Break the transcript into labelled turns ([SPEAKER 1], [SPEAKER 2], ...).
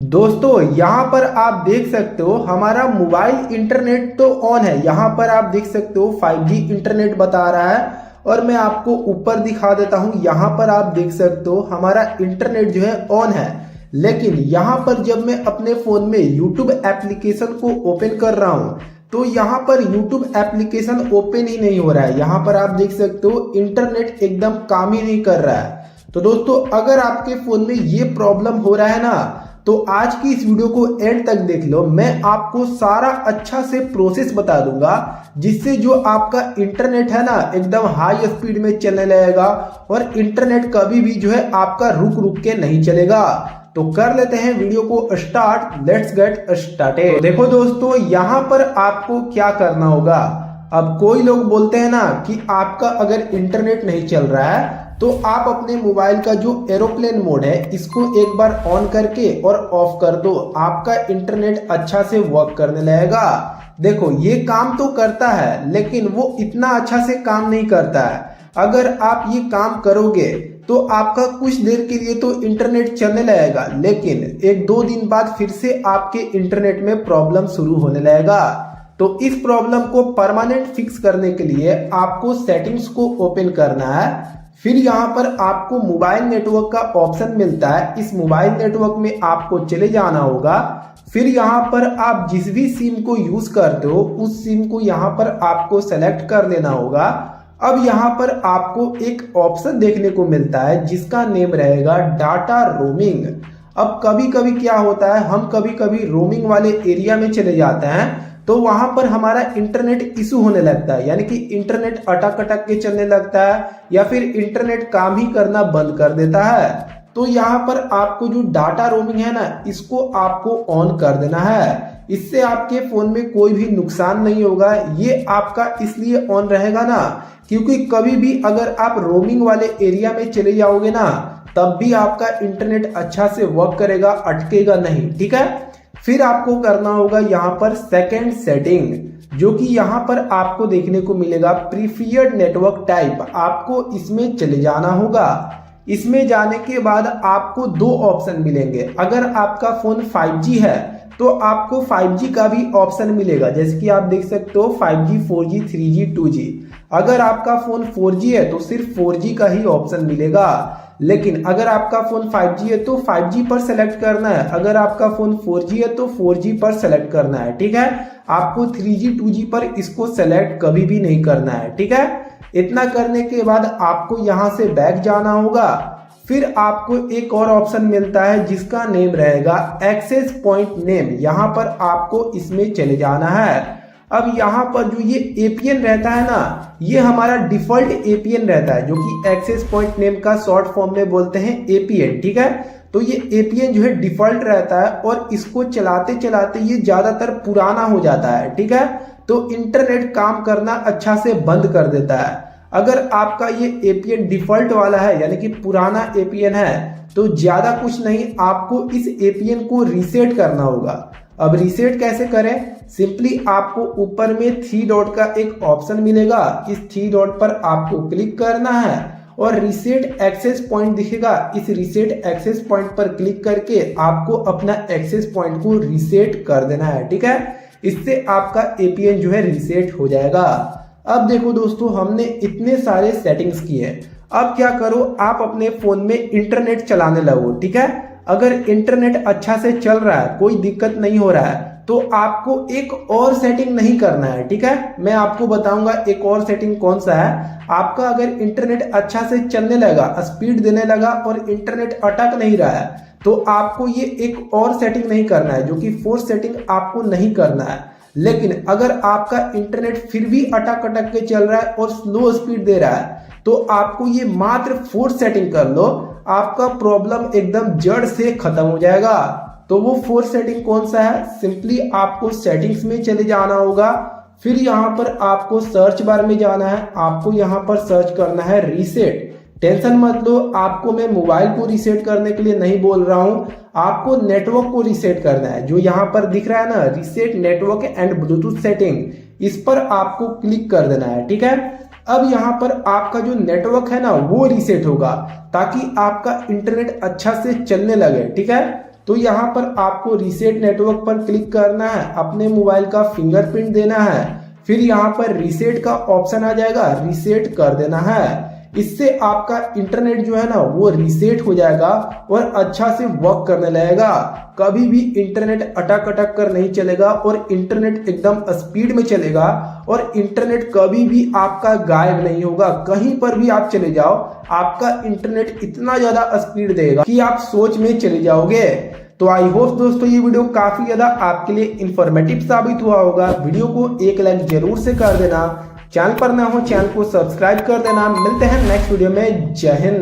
[SPEAKER 1] दोस्तों यहाँ पर आप देख सकते हो हमारा मोबाइल इंटरनेट तो ऑन है। यहाँ पर आप देख सकते हो 5G इंटरनेट बता रहा है और मैं आपको ऊपर दिखा देता हूँ। यहाँ पर आप देख सकते हो हमारा इंटरनेट जो है ऑन है, लेकिन यहाँ पर जब मैं अपने फोन में YouTube एप्लीकेशन को ओपन कर रहा हूँ तो यहाँ पर YouTube एप्लीकेशन ओपन ही नहीं हो रहा है। यहाँ पर आप देख सकते हो इंटरनेट एकदम काम ही नहीं कर रहा है। तो दोस्तों अगर आपके फोन में ये प्रॉब्लम हो रहा है ना, तो आज की इस वीडियो को एंड तक देख लो। मैं आपको सारा अच्छा से प्रोसेस बता दूंगा जिससे जो आपका इंटरनेट है ना एकदम हाई स्पीड में चलने लगेगा और इंटरनेट कभी भी जो है आपका रुक रुक के नहीं चलेगा। तो कर लेते हैं वीडियो को स्टार्ट। Let's get started. देखो दोस्तों यहाँ पर आपको क्या करना होगा। अब कोई लोग बोलते हैं ना कि आपका अगर इंटरनेट नहीं चल रहा है तो आप अपने मोबाइल का जो एरोप्लेन मोड है इसको एक बार ऑन करके और ऑफ कर दो, आपका इंटरनेट अच्छा से वर्क करने लगेगा। देखो ये काम तो करता है लेकिन वो इतना अच्छा से काम नहीं करता है। अगर आप ये काम करोगे तो आपका कुछ देर के लिए तो इंटरनेट चलने लगेगा, लेकिन एक दो दिन बाद फिर से आपके इंटरनेट में प्रॉब्लम शुरू होने लगेगा। तो इस प्रॉब्लम को परमानेंट फिक्स करने के लिए आपको सेटिंग्स को ओपन करना है। फिर यहाँ पर आपको मोबाइल नेटवर्क का ऑप्शन मिलता है। इस मोबाइल नेटवर्क में आपको चले जाना होगा। फिर यहाँ पर आप जिस भी सिम को यूज करते हो उस सिम को यहाँ पर आपको सेलेक्ट कर लेना होगा। अब यहाँ पर आपको एक ऑप्शन देखने को मिलता है जिसका नेम रहेगा डाटा रोमिंग। अब कभी कभी क्या होता है, हम कभी कभी रोमिंग वाले एरिया में चले जाते हैं तो वहां पर हमारा इंटरनेट इशू होने लगता है, यानी कि इंटरनेट अटक अटक के चलने लगता है या फिर इंटरनेट काम ही करना बंद कर देता है। तो यहाँ पर आपको जो डाटा रोमिंग है ना इसको आपको ऑन कर देना है। इससे आपके फोन में कोई भी नुकसान नहीं होगा। ये आपका इसलिए ऑन रहेगा ना क्योंकि कभी भी अगर आप रोमिंग वाले एरिया में चले जाओगे ना तब भी आपका इंटरनेट अच्छा से वर्क करेगा, अटकेगा नहीं। ठीक है। फिर आपको करना होगा यहाँ पर सेकंड सेटिंग, जो कि यहाँ पर आपको देखने को मिलेगा प्रीफर्ड नेटवर्क टाइप। आपको इसमें चले जाना होगा। इसमें जाने के बाद आपको दो ऑप्शन मिलेंगे। अगर आपका फोन 5G है तो आपको 5G का भी ऑप्शन मिलेगा, जैसे कि आप देख सकते हो 5G 4G 3G 2G। अगर आपका फोन 4G है तो सिर्फ 4G का ही ऑप्शन मिलेगा, लेकिन अगर आपका फोन 5G है तो 5G पर सेलेक्ट करना है। अगर आपका फोन 4G है तो 4G पर सेलेक्ट करना है। ठीक है। आपको 3G 2G पर इसको सेलेक्ट कभी भी नहीं करना है। ठीक है। इतना करने के बाद आपको यहाँ से बैक जाना होगा। फिर आपको एक और ऑप्शन मिलता है जिसका नेम रहेगा एक्सेस पॉइंट नेम। यहाँ पर आपको इसमें चले जाना है। अब यहाँ पर जो ये APN रहता है ना, ये हमारा डिफॉल्ट APN रहता है, जो कि एक्सेस पॉइंट नेम का शॉर्ट फॉर्म में बोलते हैं APN। ठीक है। तो ये APN जो है डिफॉल्ट रहता है और इसको चलाते चलाते ये ज्यादातर पुराना हो जाता है। ठीक है। तो इंटरनेट काम करना अच्छा से बंद कर देता है। अगर आपका ये APN डिफॉल्ट वाला है यानी कि पुराना APN है तो ज्यादा कुछ नहीं, आपको इस APN को रीसेट करना होगा। अब रीसेट कैसे करें? सिंपली आपको ऊपर में 3 डॉट का एक ऑप्शन मिलेगा। इस 3 डॉट पर आपको क्लिक करना है और रीसेट एक्सेस पॉइंट दिखेगा। इस रीसेट एक्सेस पॉइंट पर क्लिक करके आपको अपना एक्सेस पॉइंट को रीसेट कर देना है। ठीक है। इससे आपका APN जो है रीसेट हो जाएगा। अब देखो दोस्तों हमने इतने सारे सेटिंग्स किए। अब क्या करो, आप अपने फोन में इंटरनेट चलाने लगो। ठीक है। अगर इंटरनेट अच्छा से चल रहा है, कोई दिक्कत नहीं हो रहा है, तो आपको एक और सेटिंग नहीं करना है। ठीक है। मैं आपको बताऊंगा एक और सेटिंग कौन सा है। आपका अगर इंटरनेट अच्छा से चलने लगा, स्पीड देने लगा और इंटरनेट अटक नहीं रहा है तो आपको ये एक और सेटिंग नहीं करना है, जो कि फोर्स सेटिंग आपको नहीं करना है। लेकिन अगर आपका इंटरनेट फिर भी अटक अटक के चल रहा है और स्लो स्पीड दे रहा है तो आपको ये मात्र फोर्स सेटिंग कर लो, आपका प्रॉब्लम एकदम जड़ से खत्म हो जाएगा। तो वो फोर्स सेटिंग कौन सा है? सिंपली आपको सेटिंग्स में चले जाना होगा। फिर यहाँ पर आपको सर्च बार में जाना है। आपको यहाँ पर सर्च करना है रीसेट। टेंशन मत लो, आपको मैं मोबाइल को रीसेट करने के लिए नहीं बोल रहा हूँ, आपको नेटवर्क को रीसेट करना है। जो यहाँ पर दिख रहा है ना reset network and Bluetooth setting, इस पर आपको क्लिक कर देना है। ठीक है। अब यहाँ पर आपका जो नेटवर्क है ना वो रीसेट होगा ताकि आपका इंटरनेट अच्छा से चलने लगे। ठीक है। तो यहाँ पर आपको रीसेट नेटवर्क पर क्लिक करना है, अपने मोबाइल का फिंगरप्रिंट देना है, फिर यहाँ पर रीसेट का ऑप्शन आ जाएगा, रीसेट कर देना है। इससे आपका इंटरनेट जो है ना वो रीसेट हो जाएगा और अच्छा से वर्क करने लगेगा। कभी भी इंटरनेट अटक अटक कर नहीं चलेगा और इंटरनेट एकदम स्पीड में चलेगा और इंटरनेट कभी भी आपका गायब नहीं होगा। कहीं पर भी आप चले जाओ, आपका इंटरनेट इतना ज्यादा स्पीड देगा कि आप सोच में चले जाओगे। तो आई होप दोस्तों ये वीडियो काफी ज्यादा आपके लिए इंफॉर्मेटिव साबित हुआ होगा। वीडियो को एक लाइक जरूर से कर देना, चैनल पर ना हो चैनल को सब्सक्राइब कर देना। मिलते हैं नेक्स्ट वीडियो में। जय हिंद।